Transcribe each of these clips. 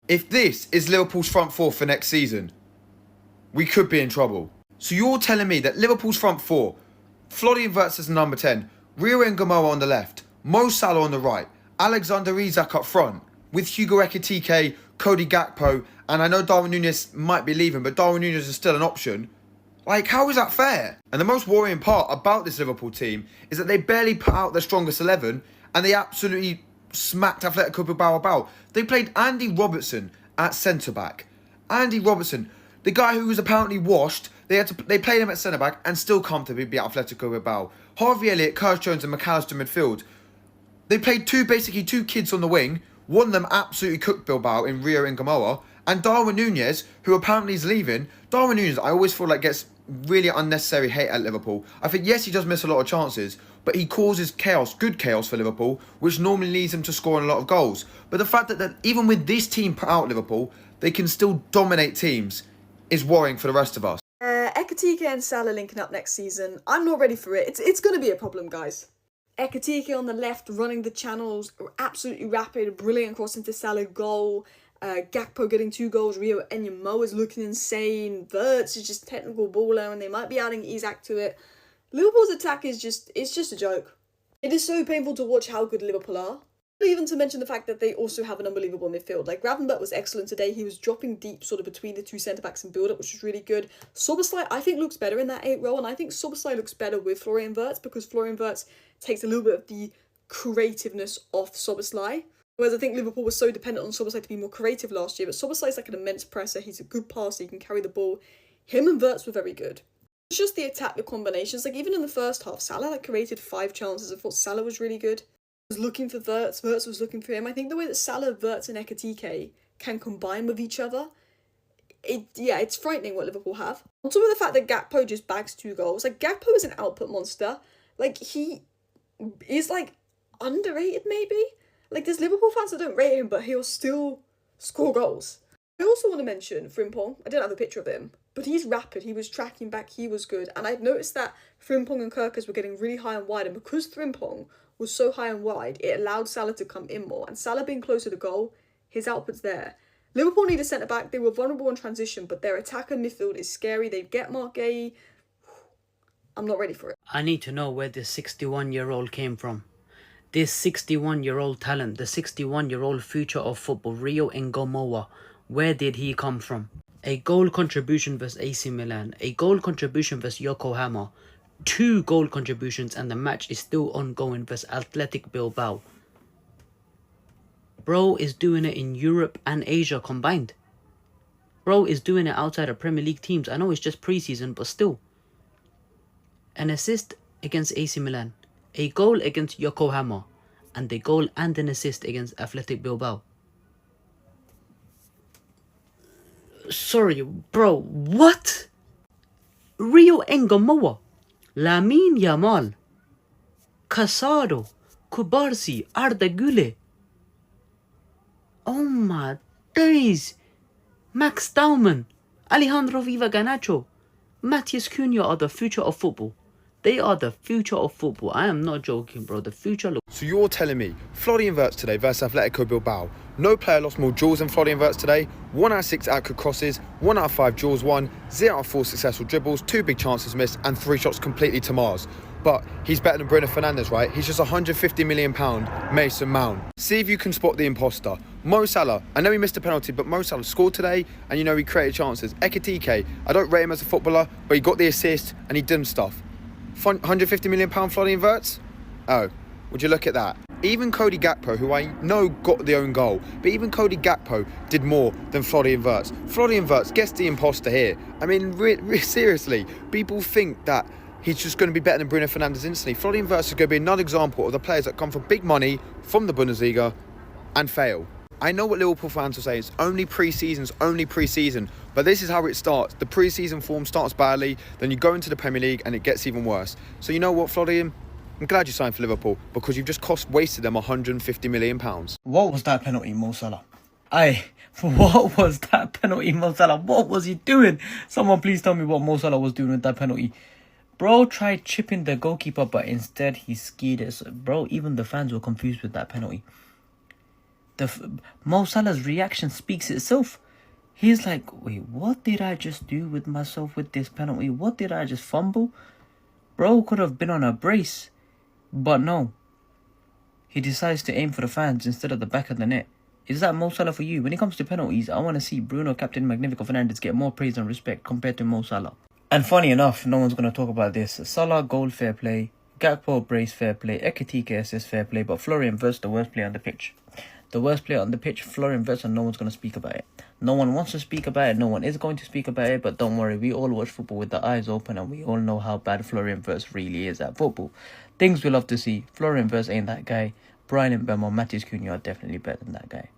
If this is Liverpool's front four for next season, we could be in trouble. So you're telling me that Liverpool's front four, Florian Wirtz as number 10, Rio Ngumoha on the left, Mo Salah on the right, Alexander-Arnold up front, with Hugo Ekitike, Cody Gakpo, and I know Darwin Núñez might be leaving, but Darwin Núñez is still an option. Like, how is that fair? And the most worrying part about this Liverpool team is that they barely put out their strongest 11, and they absolutely smacked Athletic Club Bilbao about. They played Andy Robertson at centre-back. Andy Robertson, the guy who was apparently washed, they played him at centre-back and still comfortably beat Athletic Club Bilbao. Harvey Elliott, Kerkez Jones and McAllister midfield. They played basically two kids on the wing. One of them absolutely cooked Bilbao in Rio Ngumoha. And Darwin Núñez, who apparently is leaving. Darwin Núñez, I always feel like gets really unnecessary hate at Liverpool. I think, yes, he does miss a lot of chances, but he causes chaos, good chaos for Liverpool, which normally leads him to scoring a lot of goals. But the fact that even with this team put out Liverpool, they can still dominate teams is worrying for the rest of us. Ekitike and Salah linking up next season. I'm not ready for it. It's going to be a problem, guys. Ekitike on the left, running the channels, absolutely rapid, brilliant cross into Salah goal. Gakpo getting 2 goals. Rio Ngumoha is looking insane. Wirtz is just technical baller, and they might be adding Isaac to it. Liverpool's attack is just a joke. It is so painful to watch how good Liverpool are. Even to mention the fact that they also have an unbelievable midfield. Like, Gravenberch was excellent today. He was dropping deep sort of between the two centre-backs and build-up, which was really good. Szoboszlai, I think, looks better in that 8 role, and I think Szoboszlai looks better with Florian Wirtz because Florian Wirtz takes a little bit of the creativeness off Szoboszlai. Whereas I think Liverpool was so dependent on Szoboszlai to be more creative last year, but Szoboszlai is like an immense presser. He's a good passer. He can carry the ball. Him and Wirtz were very good. It's just the attack, the combinations. Like, even in the first half, Salah created 5 chances. I thought Salah was really good. Was looking for Wirtz was looking for him. I think the way that Salah, Wirtz and Ekitike can combine with each other, it's frightening what Liverpool have. On top of the fact that Gakpo just bags 2 goals. Like, Gakpo is an output monster. Like, he is, like, underrated maybe? Like, there's Liverpool fans that don't rate him, but he'll still score goals. I also want to mention Frimpong. I didn't have a picture of him, but he's rapid. He was tracking back. He was good. And I've noticed that Frimpong and Kerkez were getting really high and wide, and because Frimpong was so high and wide, it allowed Salah to come in more. And Salah being closer to goal, his output's there. Liverpool need a centre-back. They were vulnerable in transition, but their attack and midfield is scary. They get Mark Gay. I'm not ready for it. I need to know where this 61-year-old came from. This 61-year-old talent, the 61-year-old future of football, Rio Ngumoha. Where did he come from? A goal contribution versus AC Milan. A goal contribution versus Yokohama. 2 goal contributions and the match is still ongoing versus Athletic Bilbao. Bro is doing it in Europe and Asia combined. Bro is doing it outside of Premier League teams. I know it's just pre-season, but still. An assist against AC Milan. A goal against Yokohama. And a goal and an assist against Athletic Bilbao. Sorry, bro, what? Rio Ngumoha, Lamine Yamal, Casado, Kubarsi, Arda Güler. Oh my days. Max Daumann, Alejandro Viva Garnacho, Matheus Cunha are the future of football. They are the future of football. I am not joking, bro. The future looks... So you're telling me Florian Wirtz today versus Athletic Club Bilbao. No player lost more duels than Florian Wirtz today. 1 out of 6 accurate crosses, 1 out of 5 duels won, 0 out of 4 successful dribbles, 2 big chances missed, and 3 shots completely to Mars. But he's better than Bruno Fernandes, right? He's just £150 million Mason Mount. See if you can spot the imposter. Mo Salah, I know he missed a penalty, but Mo Salah scored today, and you know he created chances. Ekitike, I don't rate him as a footballer, but he got the assist and he did stuff. £150 million Florian Wirtz? Oh, would you look at that? Even Cody Gakpo, who I know got the own goal, but even Cody Gakpo did more than Florian Wirtz. Florian Wirtz gets the imposter here. I mean, seriously, people think that he's just going to be better than Bruno Fernandes instantly. Florian Wirtz is going to be another example of the players that come for big money from the Bundesliga and fail. I know what Liverpool fans will say, it's only pre-season, but this is how it starts. The pre-season form starts badly, then you go into the Premier League and it gets even worse. So you know what, Florian? I'm glad you signed for Liverpool because you've just wasted them £150 million. What was that penalty, Mo Salah? What was that penalty, Mo Salah? What was he doing? Someone please tell me what Mo Salah was doing with that penalty. Bro tried chipping the goalkeeper, but instead he skied it. So, bro, even the fans were confused with that penalty. Mo Salah's reaction speaks itself. He's like, wait, what did I just do with myself with this penalty? What did I just fumble? Bro could have been on a brace, but no. He decides to aim for the fans instead of the back of the net. Is that Mo Salah for you? When it comes to penalties, I want to see Bruno Captain Magnifico Fernandes get more praise and respect compared to Mo Salah. And funny enough, no one's going to talk about this. Salah goal fair play, Gakpo brace fair play, Ekitike assist fair play, but Florian Wirtz the worst player on the pitch. The worst player on the pitch, Florian Wirtz, and no one's going to speak about it. No one wants to speak about it, no one is going to speak about it, but don't worry, we all watch football with the eyes open and we all know how bad Florian Wirtz really is at football. Things we love to see. Florian Wirtz ain't that guy. Brian Mbemo, Matheus Cunha are definitely better than that guy.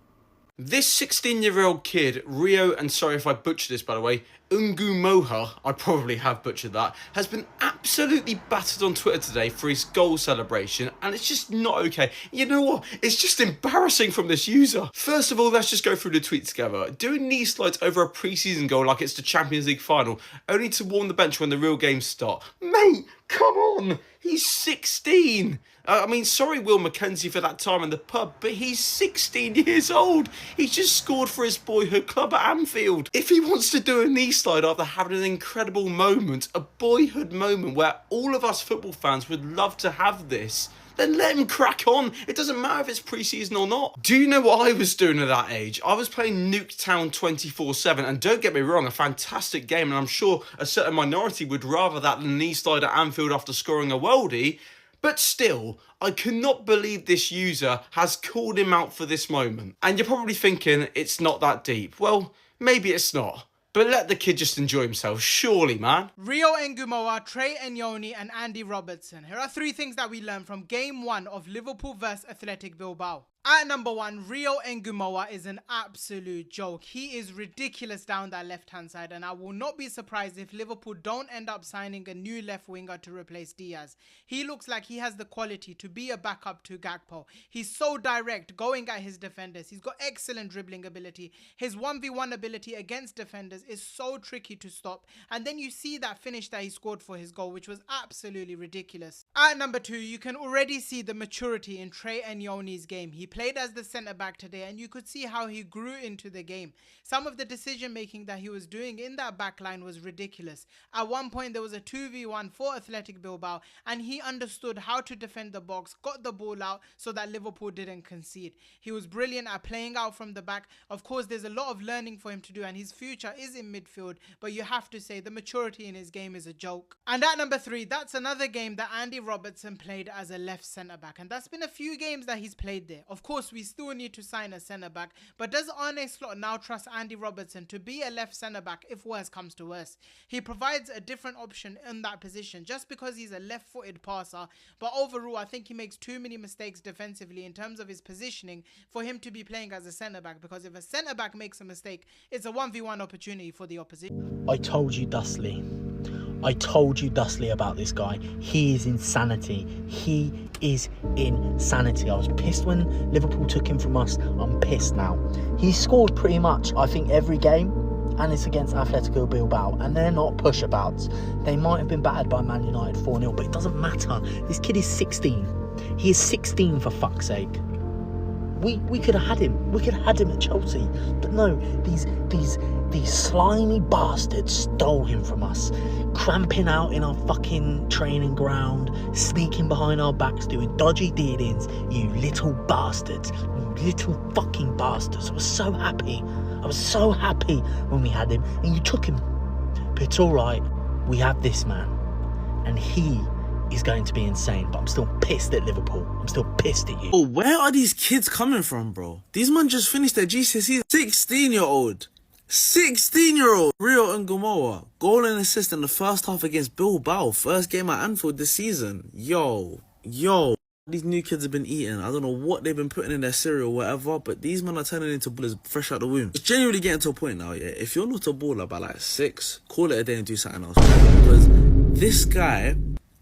This 16-year-old kid, Rio, and sorry if I butchered this by the way, Ngumoha, I probably have butchered that, has been absolutely battered on Twitter today for his goal celebration, and it's just not okay. You know what? It's just embarrassing from this user. First of all, let's just go through the tweet together. Doing knee slides over a pre-season goal like it's the Champions League final, only to warm the bench when the real games start. Mate, come on! He's 16! I mean, sorry Will Mackenzie for that time in the pub, but he's 16 years old. He's just scored for his boyhood club at Anfield. If he wants to do a knee slide after having an incredible moment, a boyhood moment where all of us football fans would love to have this, then let him crack on. It doesn't matter if it's pre-season or not. Do you know what I was doing at that age? I was playing Nuketown 24/7, and don't get me wrong, a fantastic game, and I'm sure a certain minority would rather that than knee slide at Anfield after scoring a worldie. But still, I cannot believe this user has called him out for this moment. And you're probably thinking it's not that deep. Well, maybe it's not. But let the kid just enjoy himself, surely, man. Rio Ngumoha, Trey Enyoni and Andy Robertson. Here are 3 things that we learned from Game 1 of Liverpool vs Athletic Bilbao. At number 1, Rio Ngumoha is an absolute joke. He is ridiculous down that left-hand side, and I will not be surprised if Liverpool don't end up signing a new left winger to replace Diaz. He looks like he has the quality to be a backup to Gakpo. He's so direct, going at his defenders. He's got excellent dribbling ability. His 1v1 ability against defenders is so tricky to stop, and then you see that finish that he scored for his goal, which was absolutely ridiculous. At number 2, you can already see the maturity in Trey Enyoni's game. He played as the centre back today, and you could see how he grew into the game. Some of the decision making that he was doing in that back line was ridiculous. At one point there was a 2v1 for Athletic Bilbao, and he understood how to defend the box, got the ball out so that Liverpool didn't concede. He was brilliant at playing out from the back. Of course, there's a lot of learning for him to do, and his future is in midfield, but you have to say the maturity in his game is a joke. And at number 3, that's another game that Andy Robertson played as a left centre back, and that's been a few games that he's played there. Of course, we still need to sign a centre back, but does Arne Slot now trust Andy Robertson to be a left centre back if worse comes to worse? He provides a different option in that position just because he's a left-footed passer, but overall I think he makes too many mistakes defensively in terms of his positioning for him to be playing as a centre back, because if a centre back makes a mistake, it's a 1v1 opportunity for the opposition. I told you, Dustley. I told you, Dustley, about this guy. He is insanity. He is insanity. I was pissed when Liverpool took him from us. I'm pissed now. He scored pretty much, I think, every game, and it's against Atletico Bilbao, and they're not push-abouts. They might have been battered by Man United 4-0, but it doesn't matter. This kid is 16. He is 16, for fuck's sake. We could have had him. We could have had him at Chelsea. But no, these slimy bastards stole him from us. Cramping out in our fucking training ground, sneaking behind our backs, doing dodgy dealings. You little bastards. You little fucking bastards. I was so happy. I was so happy when we had him. And you took him. But it's alright. We have this man. And he is going to be insane, but I'm still pissed at Liverpool. I'm still pissed at you. Oh, where are these kids coming from, bro? These men just finished their GCSE. 16-year-old. 16-year-old Rio Ngumoha. Goal and assist in the first half against Bilbao. First game at Anfield this season. Yo. These new kids have been eating. I don't know what they've been putting in their cereal or whatever, but these men are turning into ballers fresh out the womb. It's genuinely getting to a point now, yeah. If you're not a baller by like 6, call it a day and do something else. Because this guy,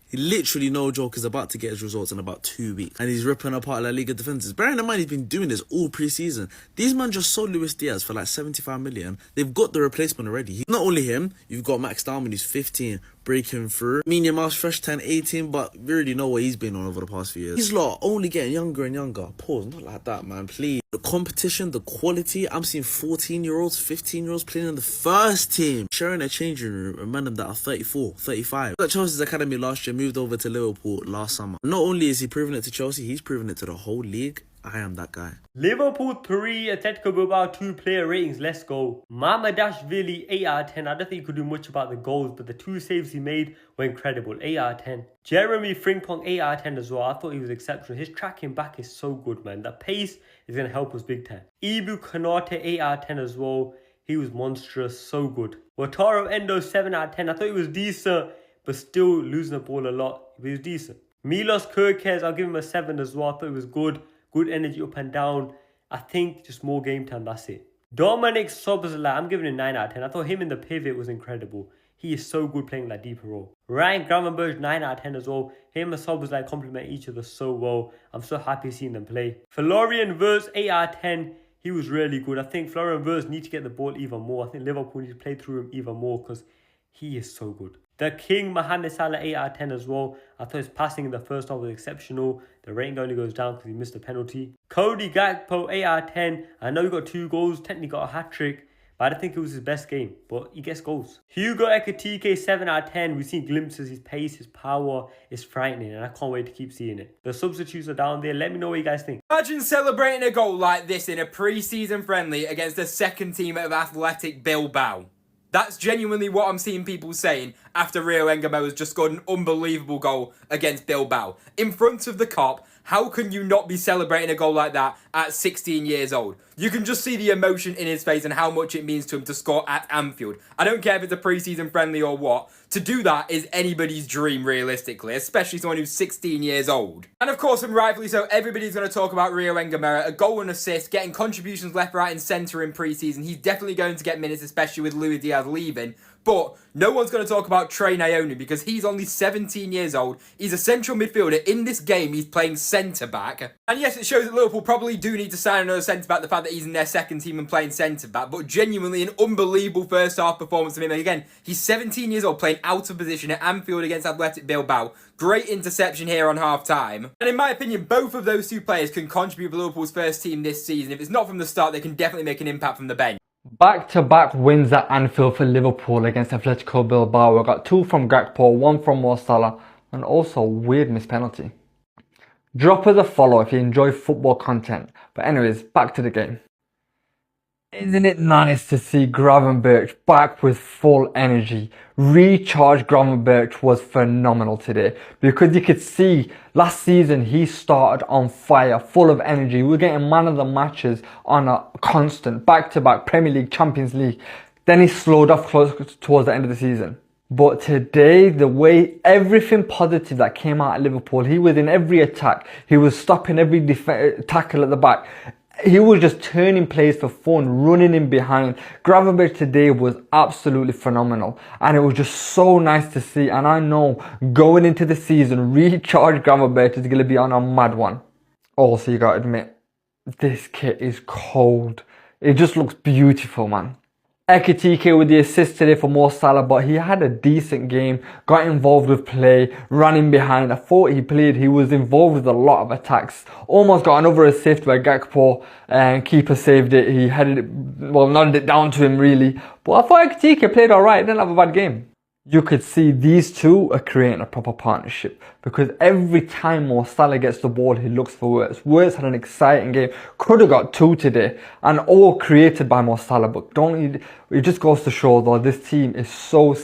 he literally, no joke, is about to get his results in about 2 weeks. And he's ripping apart La Liga defenses. Bearing in mind, he's been doing this all pre-season. These men just sold Luis Diaz for like 75 million. They've got the replacement already. Not only him, you've got Max Darman, who's 15, breaking through. Minya Mouse, fresh 10, 18, but we already know what he's been on over the past few years. These lot are only getting younger and younger. Pause, not like that, man, please. The competition, the quality. I'm seeing 14-year-olds, 15-year-olds playing in the first team, sharing a changing room, and man that are 34, 35. At Chelsea's academy last year, moved over to Liverpool last summer. Not only is he proving it to Chelsea, he's proving it to the whole league. I am that guy. Liverpool 3, Atletico Bilbao 2 player ratings. Let's go. Mamardashvili 8 out of 10. I don't think you could do much about the goals, but the 2 saves he made were incredible. 8 out of 10. Jeremy Frimpong 8 out of 10 as well. I thought he was exceptional. His tracking back is so good, man. The pace is going to help us big time. Ibu Konate 8 out of 10 as well. He was monstrous, so good. Wataru Endo 7 out of 10. I thought he was decent, but still losing the ball a lot. But he was decent. Milos Kerkez, I'll give him a 7 as well. I thought he was good. Good energy up and down. I think just more game time, that's it. Dominic Szoboszlai, I'm giving him 9 out of 10. I thought him in the pivot was incredible. He is so good playing that deeper role. Ryan Gravenberch, 9 out of 10 as well. Him and Szoboszlai complement each other so well. I'm so happy seeing them play. Florian Wirtz, 8 out of 10. He was really good. I think Florian Wirtz needs to get the ball even more. I think Liverpool need to play through him even more because he is so good. The King, Mohamed Salah, 8 out of 10 as well. I thought his passing in the first half was exceptional. The rating only goes down because he missed a penalty. Cody Gakpo, 8 out of 10. I know he got 2 goals, technically got a hat-trick, but I don't think it was his best game. But he gets goals. Hugo Ekitike, 7 out of 10. We've seen glimpses, his pace, his power is frightening, and I can't wait to keep seeing it. The substitutes are down there. Let me know what you guys think. Imagine celebrating a goal like this in a pre-season friendly against the second team of Athletic Bilbao. That's genuinely what I'm seeing people saying after Rio Ngumoha has just scored an unbelievable goal against Bilbao. In front of the Kop, how can you not be celebrating a goal like that at 16 years old? You can just see the emotion in his face and how much it means to him to score at Anfield. I don't care if it's a pre-season friendly or what. To do that is anybody's dream, realistically, especially someone who's 16 years old. And of course, and rightfully so, everybody's going to talk about Rio Ngumoha, a goal and assist, getting contributions left, right and centre in pre-season. He's definitely going to get minutes, especially with Luis Diaz leaving. But no one's going to talk about Trey Naoni because he's only 17 years old. He's a central midfielder. In this game, he's playing centre-back. And yes, it shows that Liverpool probably do need to sign another centre-back, the fact that he's in their second team and playing centre-back. But genuinely an unbelievable first-half performance from him. And again, he's 17 years old, playing out of position at Anfield against Athletic Bilbao. Great interception here on half-time. And in my opinion, both of those 2 players can contribute to Liverpool's first team this season. If it's not from the start, they can definitely make an impact from the bench. Back-to-back wins at Anfield for Liverpool against Atletico Bilbao. We got 2 from Gakpo, 1 from Mo Salah, and also a weird missed penalty. Drop us a follow if you enjoy football content. But anyways, back to the game. Isn't it nice to see Gravenberch back with full energy? Recharged Gravenberch was phenomenal today because you could see last season he started on fire, full of energy. We were getting man of the matches on a constant back-to-back Premier League, Champions League. Then he slowed off close towards the end of the season. But today, the way everything positive that came out of Liverpool, he was in every attack. He was stopping every tackle at the back. He was just turning plays for fun, running in behind. Gravenberch today was absolutely phenomenal. And it was just so nice to see. And I know going into the season, recharged Gravenberch is going to be on a mad one. Also, you got to admit, this kit is cold. It just looks beautiful, man. Ekitike with the assist today for Mo Salah, but he had a decent game, got involved with play, running behind. I thought he was involved with a lot of attacks. Almost got another assist where Gakpo and keeper saved it. He headed it, well, nodded it down to him really. But I thought Ekitike played alright, didn't have a bad game. You could see these 2 are creating a proper partnership because every time Mo Salah gets the ball, he looks for Wirtz. Wirtz had an exciting game, could have got 2 today, and all created by Mo Salah. But it just goes to show though, this team is so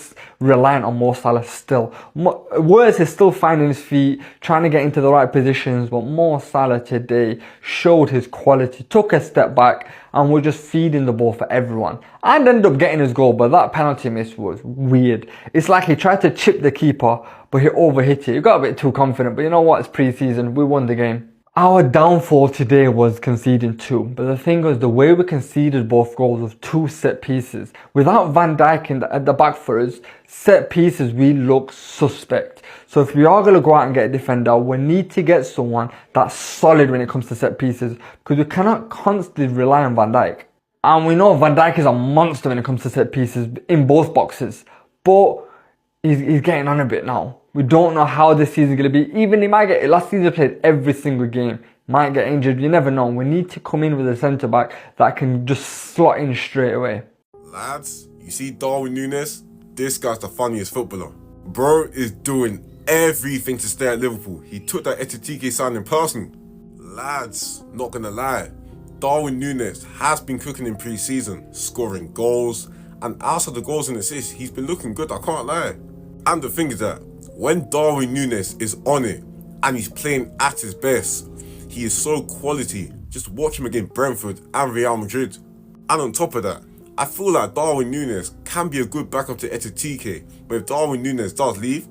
reliant on Mo Salah still. Wirtz is still finding his feet, trying to get into the right positions, but Mo Salah today showed his quality, took a step back, and we're just feeding the ball for everyone. And ended up getting his goal, but that penalty miss was weird. It's like he tried to chip the keeper, but he overhit it. He got a bit too confident, but you know what? It's pre-season. We won the game. Our downfall today was conceding 2, but the thing was the way we conceded both goals was 2 set pieces. Without Van Dijk at the back for us, set pieces, we look suspect. So if we are going to go out and get a defender, we need to get someone that's solid when it comes to set pieces because we cannot constantly rely on Van Dijk. And we know Van Dijk is a monster when it comes to set pieces in both boxes, but he's getting on a bit now. We don't know how this season is going to be. Even he might get it. Last season he played every single game. might get injured, you never know. We need to come in with a centre-back that can just slot in straight away. Lads, you see Darwin Núñez? This guy's the funniest footballer. Bro is doing everything to stay at Liverpool. He took that Ekitike signing personal. Lads, not gonna lie, Darwin Núñez has been cooking in pre-season, scoring goals, and outside the goals and assists, he's been looking good, I can't lie. And the thing is that, when Darwin Núñez is on it, and he's playing at his best, he is so quality. Just watch him against Brentford and Real Madrid. And on top of that, I feel like Darwin Núñez can be a good backup to Ekitike, but if Darwin Núñez does leave,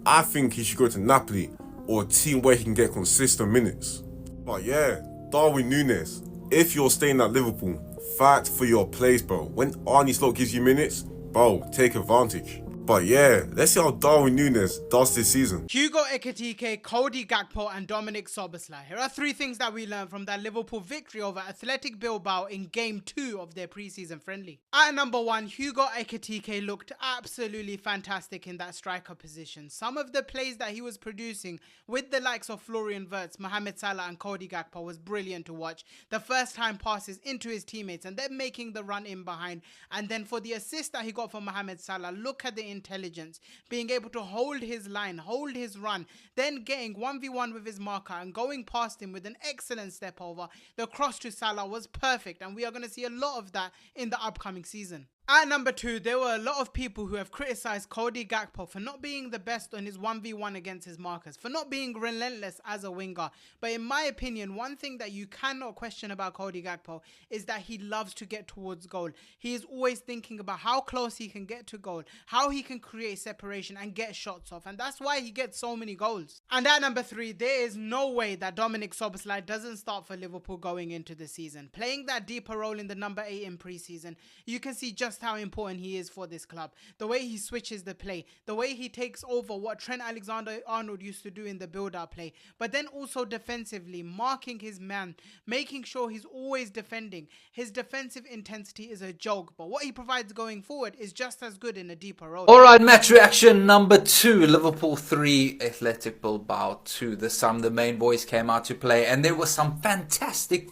I think he should go to Napoli or a team where he can get consistent minutes. But yeah, Darwin Núñez, if you're staying at Liverpool, fight for your place, bro. When Arne Slot gives you minutes, bro, take advantage. But yeah, let's see how Darwin Núñez does this season. Hugo Ekitike, Cody Gakpo and Dominic Szoboszlai. Here are 3 things that we learned from that Liverpool victory over Athletic Bilbao in Game 2 of their pre-season friendly. At number 1, Hugo Ekitike looked absolutely fantastic in that striker position. Some of the plays that he was producing with the likes of Florian Wirtz, Mohamed Salah and Cody Gakpo was brilliant to watch. The first time passes into his teammates and then making the run in behind. And then for the assist that he got from Mohamed Salah, look at the intelligence, being able to hold his line, hold his run, then getting 1v1 with his marker and going past him with an excellent step over. The cross to Salah was perfect, and we are going to see a lot of that in the upcoming season. At number 2, there were a lot of people who have criticised Cody Gakpo for not being the best on his 1v1 against his markers, for not being relentless as a winger. But in my opinion, one thing that you cannot question about Cody Gakpo is that he loves to get towards goal. He is always thinking about how close he can get to goal, how he can create separation and get shots off, and that's why he gets so many goals. And at number 3, there is no way that Dominic Szoboszlai doesn't start for Liverpool going into the season. Playing that deeper role in the number 8 in pre-season, you can see just how important he is for this club. The way he switches the play, the way he takes over what Trent Alexander-Arnold used to do in the build-up play, but then also defensively, marking his man, making sure he's always defending. His defensive intensity is a joke, but what he provides going forward is just as good in a deeper role. Alright, match reaction number 2. Liverpool 3, Athletic Bilbao 2. This time the main boys came out to play and there was some fantastic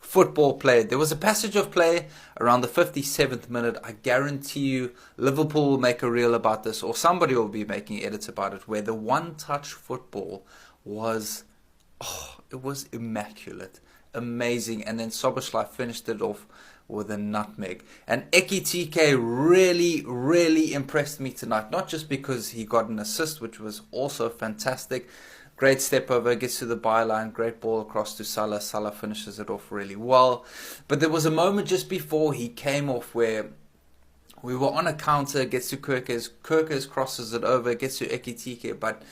football played. There was a passage of play around the 57th minute. I guarantee you Liverpool will make a reel about this, or somebody will be making edits about it, where the one-touch football was, it was immaculate, amazing. And then Szoboszlai finished it off with a nutmeg. And Ekitike really impressed me tonight, not just because he got an assist, which was also fantastic. Great step over, gets to the byline, great ball across to Salah. Salah finishes it off really well. But there was a moment just before he came off where we were on a counter, gets to Kerkez. Kerkez crosses it over, gets to Ekitike, but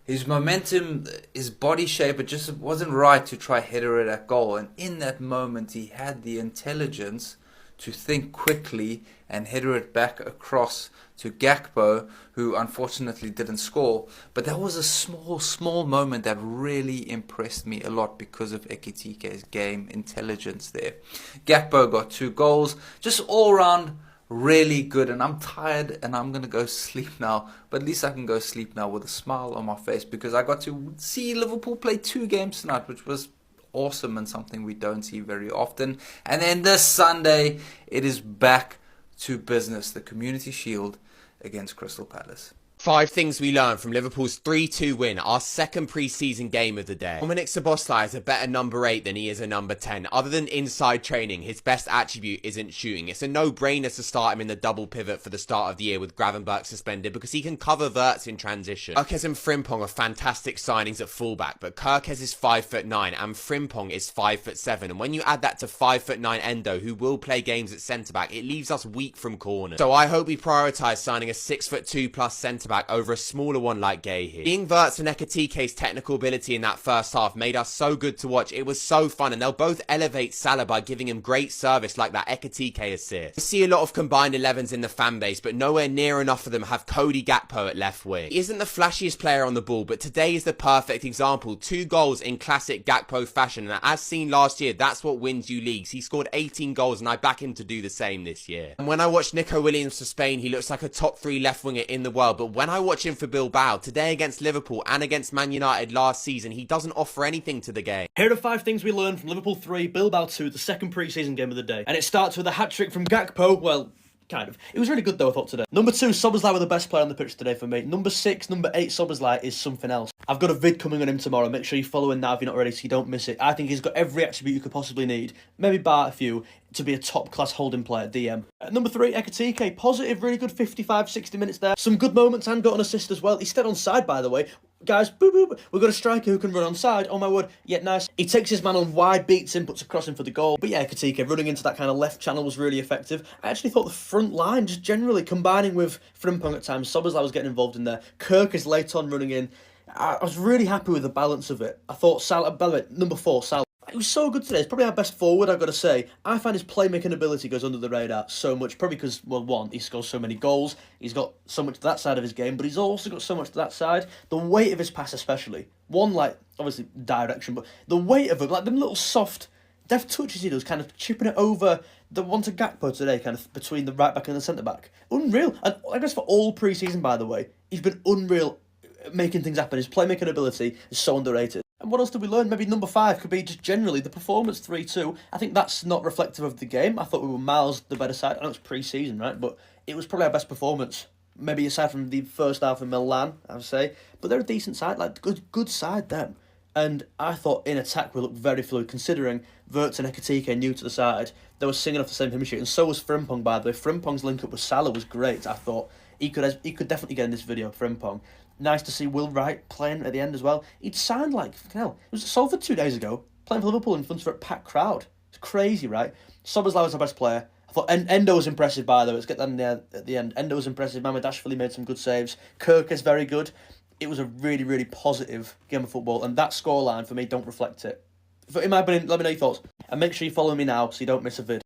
his momentum, his body shape, it just wasn't right to try header it at goal. And in that moment, he had the intelligence to think quickly and header it back across to Gakpo, who unfortunately didn't score. But that was a small moment that really impressed me a lot because of Ekitike's game intelligence there. Gakpo got 2 goals, just all round really good. And I'm tired and I'm gonna go sleep now, but at least I can go sleep now with a smile on my face because I got to see Liverpool play 2 games tonight, which was awesome and something we don't see very often. And then this Sunday it is back to business, the Community Shield against Crystal Palace. 5 things we learned from Liverpool's 3-2 win, our second pre-season game of the day. Dominic Szoboszlai is a better number 8 than he is a number 10. Other than inside training, his best attribute isn't shooting. It's a no-brainer to start him in the double pivot for the start of the year with Gravenberch suspended because he can cover Wirtz in transition. Kerkez and Frimpong are fantastic signings at fullback, but Kerkez is 5'9" and Frimpong is 5'7", and when you add that to 5'9" Endo, who will play games at centre-back, it leaves us weak from corners. So I hope we prioritise signing a 6'2" plus centre-back over a smaller one like Gay here. Seeing Wirtz and Ekitike's technical ability in that first half made us so good to watch. It was so fun, and they'll both elevate Salah by giving him great service like that Ekitike assist. We see a lot of combined 11s in the fan base, but nowhere near enough of them have Cody Gakpo at left wing. He isn't the flashiest player on the ball, but today is the perfect example. 2 goals in classic Gakpo fashion, and as seen last year, that's what wins you leagues. He scored 18 goals, and I back him to do the same this year. And when I watch Nico Williams for Spain, he looks like a top 3 left winger in the world, but when I watch him for Bilbao, today against Liverpool and against Man United last season, he doesn't offer anything to the game. Here are 5 things we learned from Liverpool 3, Bilbao 2, the second pre-season game of the day. And it starts with a hat-trick from Gakpo. Well, kind of. It was really good though, I thought, today. Number 2, Szoboszlai were the best player on the pitch today for me. Number 6, number 8, Szoboszlai is something else. I've got a vid coming on him tomorrow. Make sure you follow him now if you're not ready so you don't miss it. I think he's got every attribute you could possibly need, maybe bar a few, to be a top-class holding player, DM. Number 3, Ekitike. Positive, really good 55, 60 minutes there. Some good moments and got an assist as well. He stayed on side, by the way. Guys, boop, boop, we've got a striker who can run on side. Oh my word, yeah, nice. He takes his man on wide, beats him, puts a cross in for the goal. But yeah, Ekitike running into that kind of left channel was really effective. I actually thought the front line, just generally combining with Frimpong at times, Szoboszlai was getting involved in there. Kerkez late on running in. I was really happy with the balance of it. I thought Salah, by the way, number 4, Salah. It was so good today. It's probably our best forward, I've got to say. I find his playmaking ability goes under the radar so much. Probably because, well, one, he scores so many goals. He's got so much to that side of his game, but he's also got so much to that side. The weight of his pass especially. One, like, obviously, direction, but the weight of him, like, them little soft, deft touches he does, kind of chipping it over the one to Gakpo today, kind of between the right back and the centre-back. Unreal. And I guess for all pre-season, by the way, he's been unreal making things happen. His playmaking ability is so underrated. And what else did we learn? Maybe number 5 could be just generally the performance 3-2. I think that's not reflective of the game. I thought we were miles the better side. I know it's pre-season, right? But it was probably our best performance. Maybe aside from the first half in Milan, I would say. But they're a decent side, like good side them. And I thought in attack we looked very fluid, considering Wirtz and Ekitike new to the side. They were singing off the same hymn sheet, and so was Frimpong, by the way. Frimpong's link up with Salah was great. I thought he could definitely get in this video, Frimpong. Nice to see Will Wright playing at the end as well. He'd signed like, hell, it was at Salford 2 days ago, playing for Liverpool in front of a packed crowd. It's crazy, right? Szoboszlai was our best player. I thought Endo was impressive, by the way. Let's get that in there at the end. Endo was impressive. Mohamed made some good saves. Kerkez very good. It was a really, really positive game of football, and that scoreline for me don't reflect it. In my opinion, let me know your thoughts. And make sure you follow me now so you don't miss a vid.